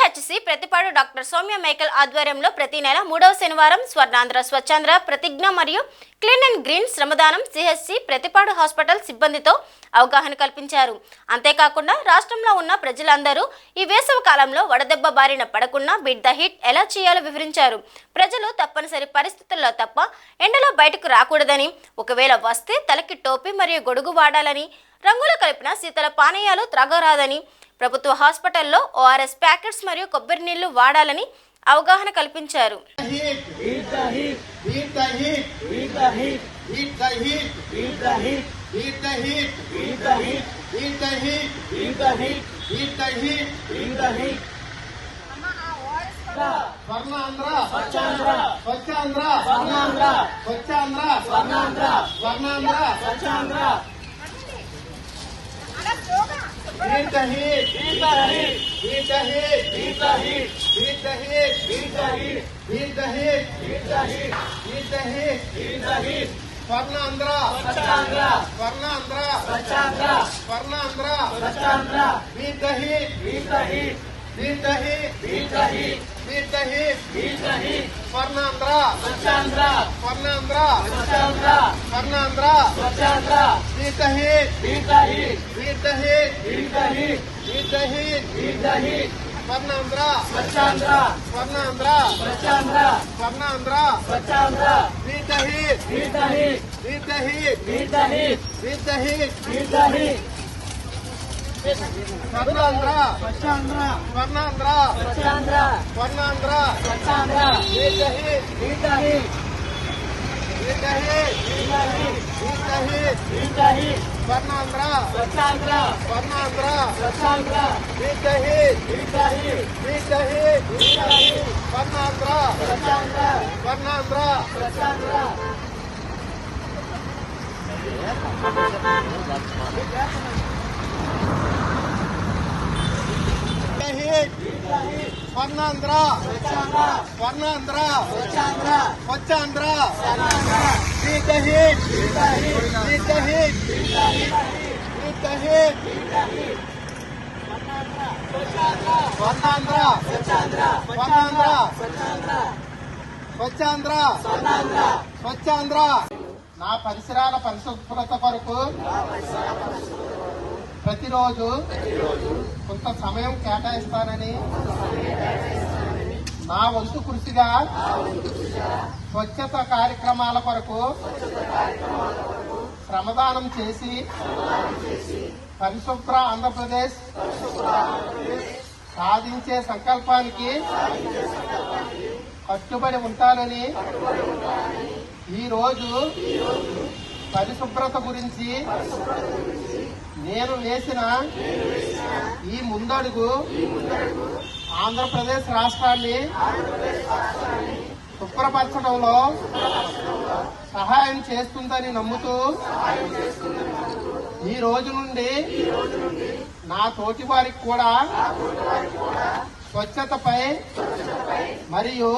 PHC Prathipadu doctor Soumya Michael ఆధ్వర్యంలో ప్రతి నెల 3వ శనివారం స్వర్ణాంధ్ర స్వచ్ఛాంధ్ర ప్రతిజ్ఞ మరియు క్లీన్ అండ్ గ్రీన్ శ్రమదానం సిహెచ్సి ప్రతిపాడు హాస్పిటల్ సిబ్బందితో అవగాహన కల్పించారు. అంతేకాకుండా రాష్ట్రంలో ఉన్న ప్రజలందరూ ఈ వేసవి కాలంలో వడదెబ్బ బారిన పడకుండా బీట్ ద హీట్ ఎలా చేయాలో వివరించారు. ప్రజలు తప్పనిసరి పరిస్థితుల్లో తప్ప ఎండలో బయటకు రాకూడదని, ఒకవేళ వస్తే తలకి టోపీ మరియు గొడుగు వాడాలని, రంగులు కలిపిన శీతల పానీయాలు త్రాగరాదని, ప్రభుత్వ హాస్పిటల్లో ఓఆర్ఎస్ ప్యాకెట్స్ మరియు కొబ్బరి నీళ్లు వాడాలని అవగాహన కల్పించారు. Beat the heat, beat the heat, beat the heat, beat the heat, beat the heat, beat the heat, beat the heat, beat the heat, beat the heat, beat the heat. Swarnandhra, Swachandhra, Swarnandhra, Swachandhra, Swarnandhra, Swachandhra. Beat the heat, beat the heat, beat the heat, beat the heat, beat the heat, beat the heat. Swarnandhra, Swachandhra, Swarnandhra, Swachandhra, Swarnandhra, Swachandhra. Beat the heat, beat the heat, beat the heat, beat the heat, beat the heat, beat the heat. Swarnandhra, Swachandhra, Swarnandhra, Swachandhra, Swarnandhra, Swachandhra. Beat the heat, beat the heat, beat the heat, beat the heat, beat the heat, beat the heat. Swarnandhra, Swachandhra, Swarnandhra, Swachandhra, Swarnandhra, Swachandhra. Beat the heat, beat the heat, beat the heat, beat the heat, beat the heat, beat the heat. Swarnandhra, Swachandhra, Swarnandhra, Swachandhra. Beat the heat, beat the heat, beat the heat, beat the heat. Swarnandhra, Swachandhra, Swarnandhra, Swachandhra. Swarnandhra, Swarnandhra, Swachandhra, Swachandhra, Swarnandhra. Beat the heat, beat the heat, beat the heat, beat the heat, beat the heat, beat the heat. Swarnandhra, Swachandhra, Swarnandhra, Swachandhra, Swachandhra, Swarnandhra, Swachandhra. నా పరిసరాల పరిశుభ్రత కొరకు ప్రతిరోజు కొంత సమయం కేటాయిస్తానని నా వంతు కృషిగా స్వచ్ఛత కార్యక్రమాల కొరకు శ్రమదానం చేసి పరిశుభ్ర ఆంధ్రప్రదేశ్ సాధించే సంకల్పానికి కట్టుబడి ఉంటానని ఈ రోజు పరిశుభ్రత గురించి నేను వేసిన ఈ ముందడుగు ఆంధ్రప్రదేశ్ రాష్ట్రాన్ని శుభ్రపరచడంలో సహాయం చేస్తుందని నమ్ముతూ ఈ రోజు నుండి నా తోటి వారికి కూడా స్వచ్ఛతపై మరియు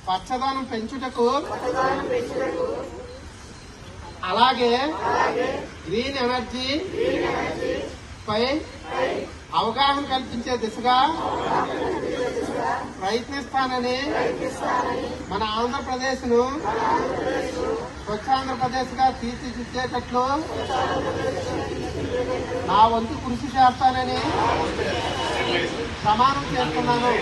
పచ్చదనం పెంచుటకు అలాగే గ్రీన్ ఎనర్జీ పై అవగాహన కల్పించే దిశగా ప్రయత్నిస్తానని మన ఆంధ్రప్రదేశ్ ను స్వచ్ఛాంధ్రప్రదేశ్ గా తీర్చిదిద్దేటట్లు నా వంతు కృషి చేస్తానని ప్రమాణం చేస్తున్నాను.